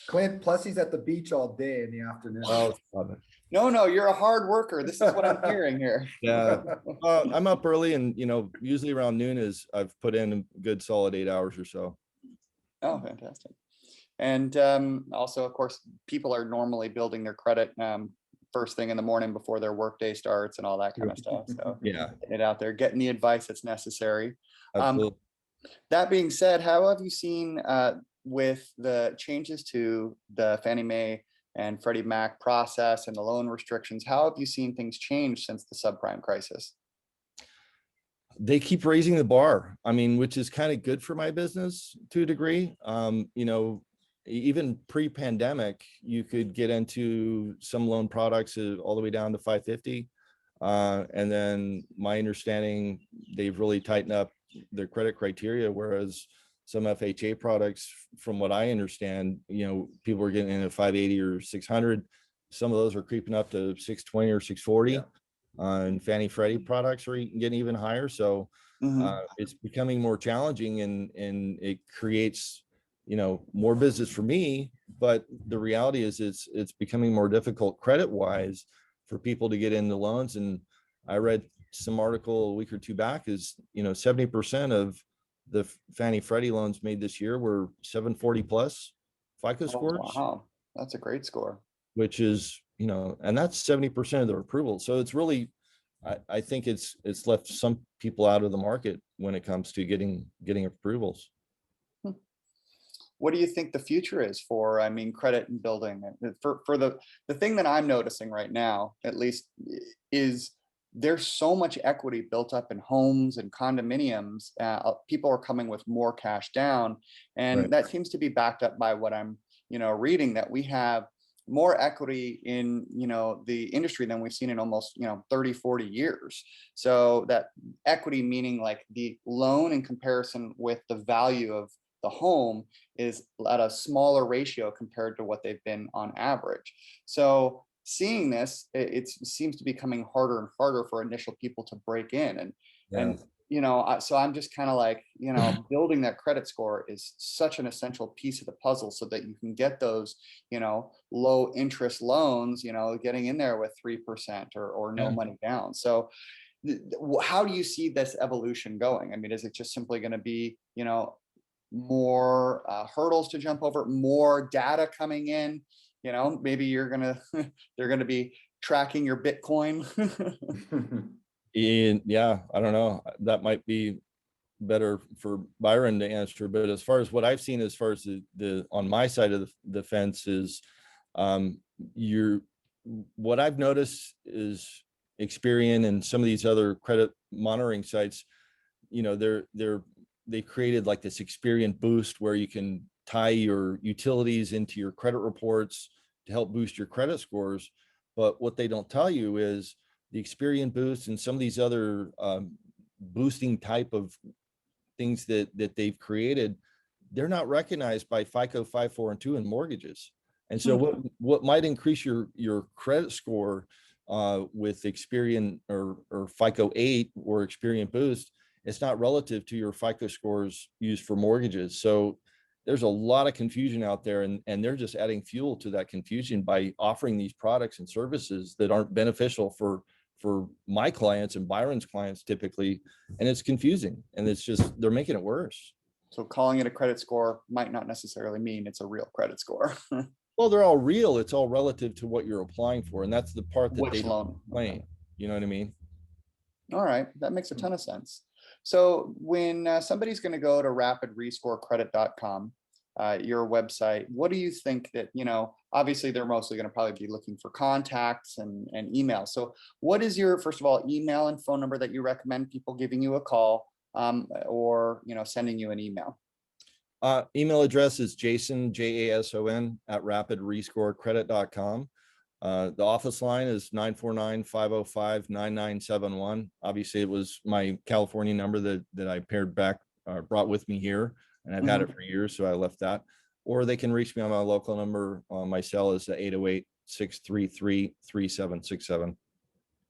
Clint, plus he's at the beach all day in the afternoon. Oh, love it. no, you're a hard worker. This is what I'm hearing here. Yeah. I'm up early, and usually around noon is I've put in a good solid 8 hours or so. Oh, fantastic. And also, of course, people are normally building their credit first thing in the morning before their workday starts and all that kind of stuff. So Yeah, getting it out there, getting the advice that's necessary. Um, absolutely. that being said, how have you seen with the changes to the Fannie Mae and Freddie Mac process and the loan restrictions, how have you seen things change since the subprime crisis? They keep raising the bar. I mean, which is kind of good for my business to a degree. Even pre-pandemic, you could get into some loan products all the way down to 550. And then my understanding, they've really tightened up their credit criteria, whereas some FHA products, from what I understand, people are getting in at 580 or 600. Some of those are creeping up to 620 or 640. Yeah. And Fannie Freddie products are getting even higher. So Mhm. it's becoming more challenging, and it creates, more business for me. But the reality is it's becoming more difficult credit wise for people to get into loans. And I read some article a week or two back is, 70% of the Fannie Freddie loans made this year were 740 plus FICO Oh, scores, wow, that's a great score. which is, and that's 70% of their approval. So it's really, I think it's left some people out of the market when it comes to getting approvals. What do you think the future is for, I mean, credit and building? For the thing that I'm noticing right now, at least, is there's so much equity built up in homes and condominiums. People are coming with more cash down, Right. and that seems to be backed up by what I'm, reading, that we have more equity in, the industry than we've seen in almost, 30, 40 years. So that equity, meaning like the loan in comparison with the value of the home, is at a smaller ratio compared to what they've been on average. So seeing this, it seems to be becoming harder and harder for initial people to break in. Yeah. And so I'm just kind of like, building that credit score is such an essential piece of the puzzle, so that you can get those, low interest loans, getting in there with 3% or no Yeah. money down. So how do you see this evolution going? I mean, is it just simply going to be, more hurdles to jump over, more data coming in? Maybe they're gonna be tracking your Bitcoin. And yeah, I don't know. That might be better for Byron to answer. But as far as what I've seen, as far as the on my side of the fence is, um, you're what I've noticed is Experian and some of these other credit monitoring sites, they created like this Experian boost where you can tie your utilities into your credit reports to help boost your credit scores. But what they don't tell you is the Experian boost and some of these other boosting type of things that they've created, they're not recognized by FICO 5, 4, and 2 in mortgages. And so what might increase your credit score with Experian or FICO 8 or Experian Boost, it's not relative to your FICO scores used for mortgages. So there's a lot of confusion out there, and they're just adding fuel to that confusion by offering these products and services that aren't beneficial for my clients and Byron's clients typically. And it's confusing, and it's just, they're making it worse. So calling it a credit score might not necessarily mean it's a real credit score. Well, they're all real. It's all relative to what you're applying for. And that's the part that they Which don't loan? explain. You know what I mean? All right, that makes a ton of sense. So when somebody's going to go to rapidrescorecredit.com, your website, what do you think that, obviously they're mostly going to probably be looking for contacts and email. So what is your, first of all, email and phone number that you recommend people giving you a call, or, sending you an email? Email address is Jason, JASON at rapidrescorecredit.com. The office line is 949-505-9971. Obviously, it was my California number that I brought with me here, and I've had it for years, so I left that. Or they can reach me on my local number. My cell is 808-633-3767.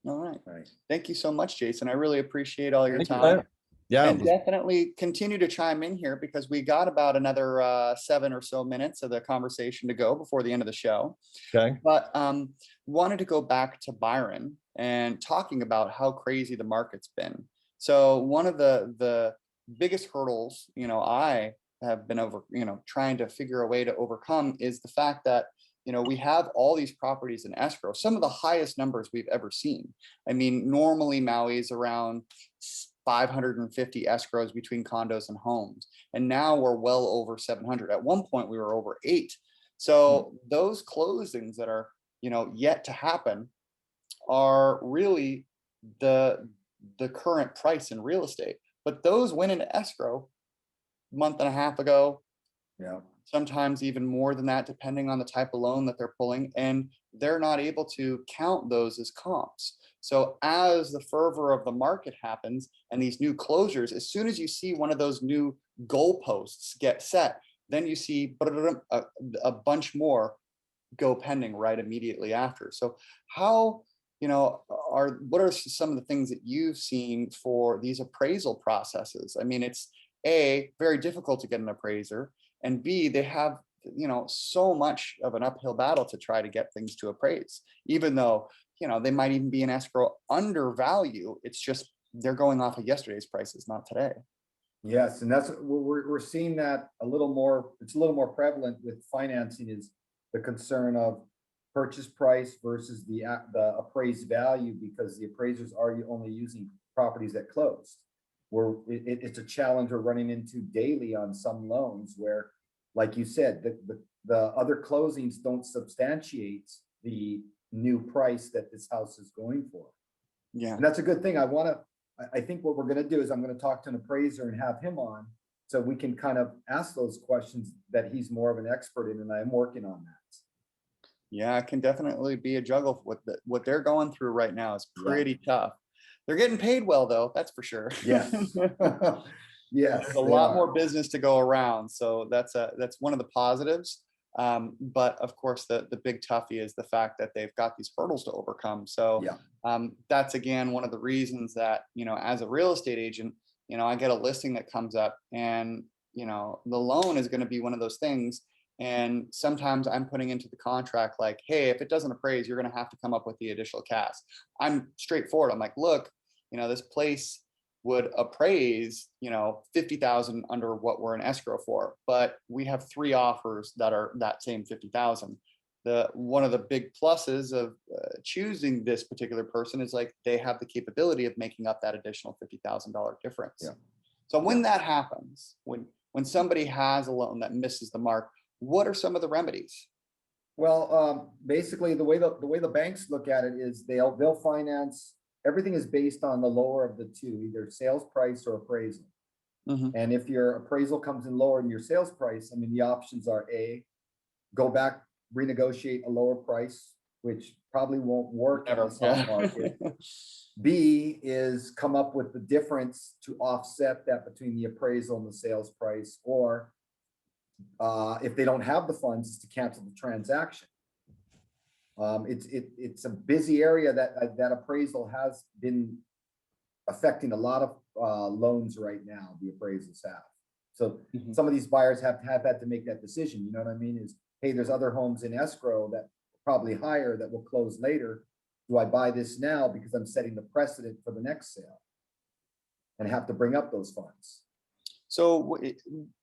All right. Thank you so much, Jason. I really appreciate all your Thank you, time. Matt. Yeah. And definitely continue to chime in here, because we got about another 7 or so minutes of the conversation to go before the end of the show. Okay. But wanted to go back to Byron and talking about how crazy the market's been. So one of the biggest hurdles, I have been trying to figure a way to overcome is the fact that, we have all these properties in escrow, some of the highest numbers we've ever seen. I mean, normally Maui is around 550 escrows between condos and homes. And now we're well over 700. At one point we were over 8. So those closings that are, yet to happen are really the current price in real estate. But those went into escrow a month and a half ago. Yeah. Sometimes even more than that, depending on the type of loan that they're pulling, and they're not able to count those as comps. So as the fervor of the market happens and these new closures, as soon as you see one of those new goalposts get set, then you see a bunch more go pending right immediately after. So how, what are some of the things that you've seen for these appraisal processes? I mean, it's A, very difficult to get an appraiser, and B, they have, so much of an uphill battle to try to get things to appraise, even though, they might even be in escrow under value. It's just they're going off of yesterday's prices, not today. Yes, and that's we're seeing that a little more. It's a little more prevalent with financing, is the concern of purchase price versus the appraised value, because the appraisers are only using properties that closed. It's a challenge we're running into daily on some loans where, like you said, the other closings don't substantiate the new price that this house is going for. Yeah. And that's a good thing. I think what we're going to do is I'm going to talk to an appraiser and have him on, so we can kind of ask those questions that he's more of an expert in, and I'm working on that. Yeah, it can definitely be a juggle. What they're going through right now is Yeah. pretty tough. They're getting paid well though, that's for sure. Yes. There's Yes, a they lot are. more business to go around, so that's one of the positives. But of course, the big toughie is the fact that they've got these hurdles to overcome. So Yeah. that's again one of the reasons that, as a real estate agent, I get a listing that comes up, and the loan is going to be one of those things. And sometimes I'm putting into the contract like, hey, if it doesn't appraise, you're going to have to come up with the additional cash. I'm straightforward. I'm like, look, this place would appraise, 50,000 under what we're in escrow for, but we have 3 offers that are that same 50,000. One of the big pluses of choosing this particular person is like they have the capability of making up that additional $50,000 difference. Yeah. So when Yeah. that happens, when somebody has a loan that misses the mark, what are some of the remedies? Well, basically, the banks look at it is they'll finance, everything is based on the lower of the two, either sales price or appraisal. Mhm. And if your appraisal comes in lower than your sales price, I mean, the options are A, go back, renegotiate a lower price, which probably won't work in Never. the soft market. B is come up with the difference to offset that between the appraisal and the sales price, or if they don't have the funds, is to cancel the transaction. It's a busy area that appraisal has been affecting a lot of loans right now. The appraisals have. So Mhm. some of these buyers have had to make that decision. You know what I mean? Is, hey, there's other homes in escrow that probably higher that will close later. Do I buy this now because I'm setting the precedent for the next sale and have to bring up those funds? So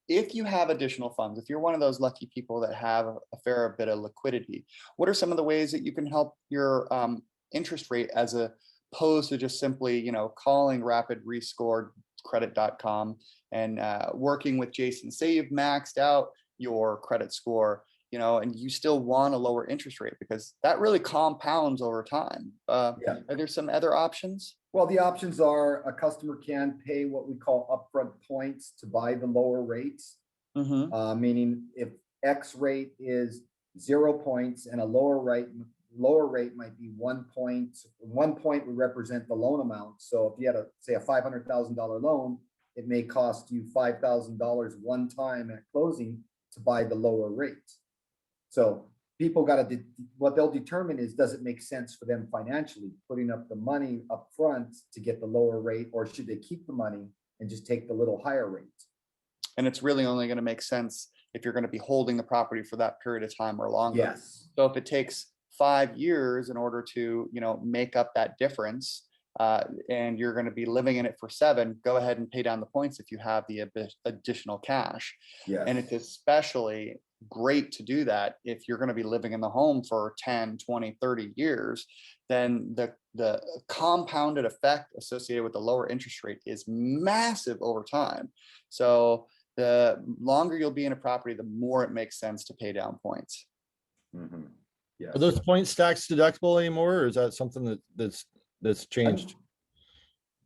if you have additional funds, if you're one of those lucky people that have a fair bit of liquidity, what are some of the ways that you can help your interest rate as opposed to just simply, calling rapidrescorecredit.com and working with Jason? Say you've maxed out your credit score, and you still want a lower interest rate because that really compounds over time. Yeah. Are there some other options? Well, the options are a customer can pay what we call upfront points to buy the lower rates. Mm-hmm. Meaning if X rate is 0 points and a lower rate might be 1 point. 1 point would represent the loan amount. So if you had say a $500,000 loan, it may cost you $5,000 one time at closing to buy the lower rate. So people got to, what they'll determine is, does it make sense for them financially, putting up the money up front to get the lower rate, or should they keep the money and just take the little higher rate? And it's really only going to make sense if you're going to be holding the property for that period of time or longer. Yes. So if it takes 5 years in order to, make up that difference, and you're going to be living in it for 7, go ahead and pay down the points if you have the additional cash. Yes. And it's especially great to do that if you're going to be living in the home for 10, 20, 30 years, then the compounded effect associated with the lower interest rate is massive over time. So the longer you'll be in a property, the more it makes sense to pay down points. Mm-hmm. Yes. Are those points tax deductible anymore, or is that something that's changed?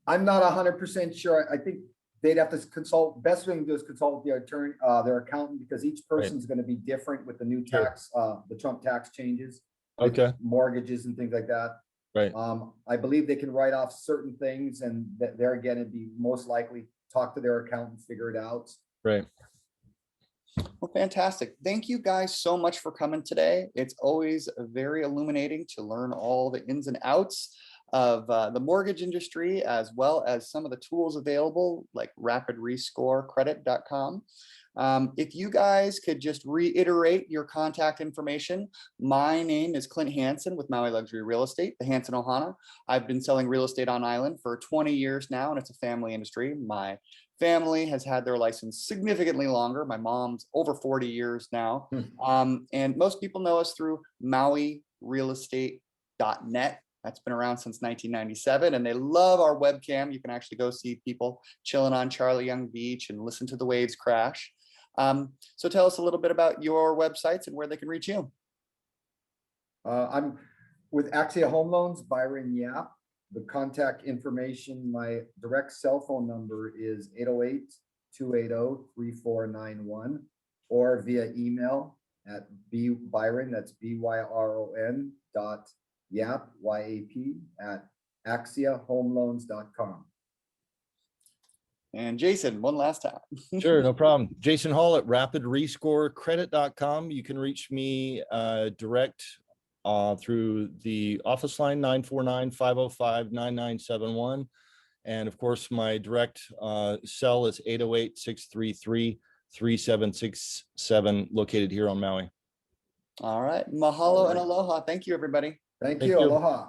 I'm not 100% sure. I think they'd have to consult. Best thing to do is consult with the attorney, their accountant, because each person's going to be different with the new Sure. tax, the Trump tax changes, with Okay. mortgages and things like that. Right. I believe they can write off certain things, and that they're going to be most likely talk to their accountant, figure it out. Right. Well, fantastic. Thank you guys so much for coming today. It's always very illuminating to learn all the ins and outs of the mortgage industry, as well as some of the tools available like rapidrescorecredit.com. If you guys could just reiterate your contact information. My name is Clint Hansen with Maui Luxury Real Estate, the Hansen Ohana. I've been selling real estate on island for 20 years now, and it's a family industry. My family has had their license significantly longer. My mom's over 40 years now. And most people know us through MauiRealEstate.net. That's been around since 1997, and they love our webcam. You can actually go see people chilling on Charlie Young Beach and listen to the waves crash. So tell us a little bit about your websites and where they can reach you. I'm with Axia Home Loans, Byron Yap. The contact information, my direct cell phone number is 808-280-3491, or via email at Byron, that's BYRON .yap, YAP, at axiahomeloans.com. And Jason, one last time. Sure, no problem. Jason Hall at rapidrescorecredit.com. You can reach me direct through the office line 949-505-9971. And of course, my direct cell is 808-633-3767, located here on Maui. All right. Mahalo and aloha. Thank you, everybody. Thank Thank you. you. Aloha.